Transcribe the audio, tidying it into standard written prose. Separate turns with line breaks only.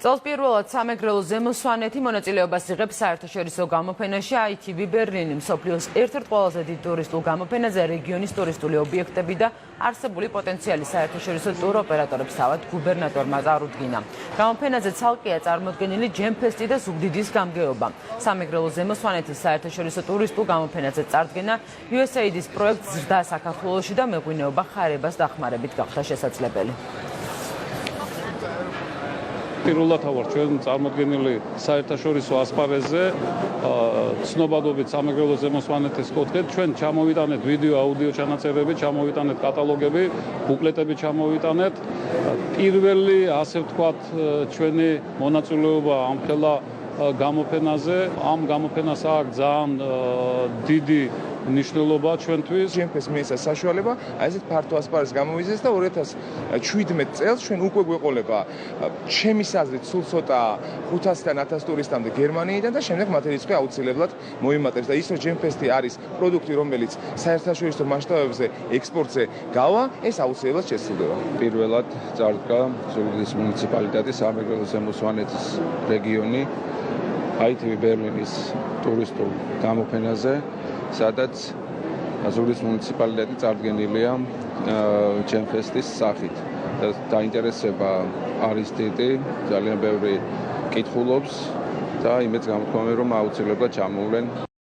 წელს პირველად სამეგრელო ზემოსვანეთი მონაწილეობას იღებს საერთაშორისო გამოფენაში ITV Berlin-ი, მსოფლიოს ერთ-ერთ ყველაზე დიდ ტურისტულ გამოფენაზე რეგიონის ტურისტული ობიექტები და არსებული პოტენციალი საერთაშორისო ტუროპერატორებს თავად გუბერნატორმა წარუდგინა. გამოფენაზე ცალკეა წარმოდგენილი ჯემფესტი და ზუგდიდის გამგეობა. სამეგრელო ზემოსვანეთის საერთაშორისო ტურისტულ გამოფენაზე წარდგენა USAID-ის პროექტ ზრდა საქართველოში და მეღვინეობა ხარებას დახმარებით გახდა შესაძლებელი.
პირველად ვარ ჩვენ წარმოდგენილი საერთაშორისო ასპარეზზე ცნობადობით სამეგრელო ზემოსვანეთის კუთხით ჩვენ ჩამოვიტანეთ ვიდეო აუდიო ჩანაწერები, ჩამოვიტანეთ კატალოგები, ბუკლეტები ჩამოვიტანეთ. პირველი ასე ვთქვათ ჩვენი მონაწილეობა ამ ხელა გამოფენაზე. ამ გამოფენას აქვს ძალიან დიდი ნიშნულობა ჩვენთვის.
ჯემფეს მიეცა საშუალება ასეთ ფართო ასპარეზს გამოვიზეს და 2017 წელს ჩვენ უკვე გვეყოლება ჩემის აზრით სულ ცოტა 500-დან 1000 ტურისტამდე გერმანიიდან და შემდეგ მათ რიცხვი აუცილებლად მოიმატებს და ის რომ ჯემფესტი არის პროდუქტი რომელიც საერთაშორისო მასშტაბებზე ექსპორტზე გავა, ეს აუცილებლად შესრულდება.
პირველად წარდგა ზუგდიდის მუნიციპალიტეტის სამეგრელო ზემოსვანეთის რეგიონი ITV Berlin-ის ტურისტულ გამოფენაზე, სადაც ზუგდიდის მუნიციპალიტეტი წარდგენილია ჯემფესტის სახით. დაინტერესება არის დიდი, ძალიან ბევრი კითხულობს და იმედს გამოთქვამენ, რომ აუცილებლად ჩამოვლენ.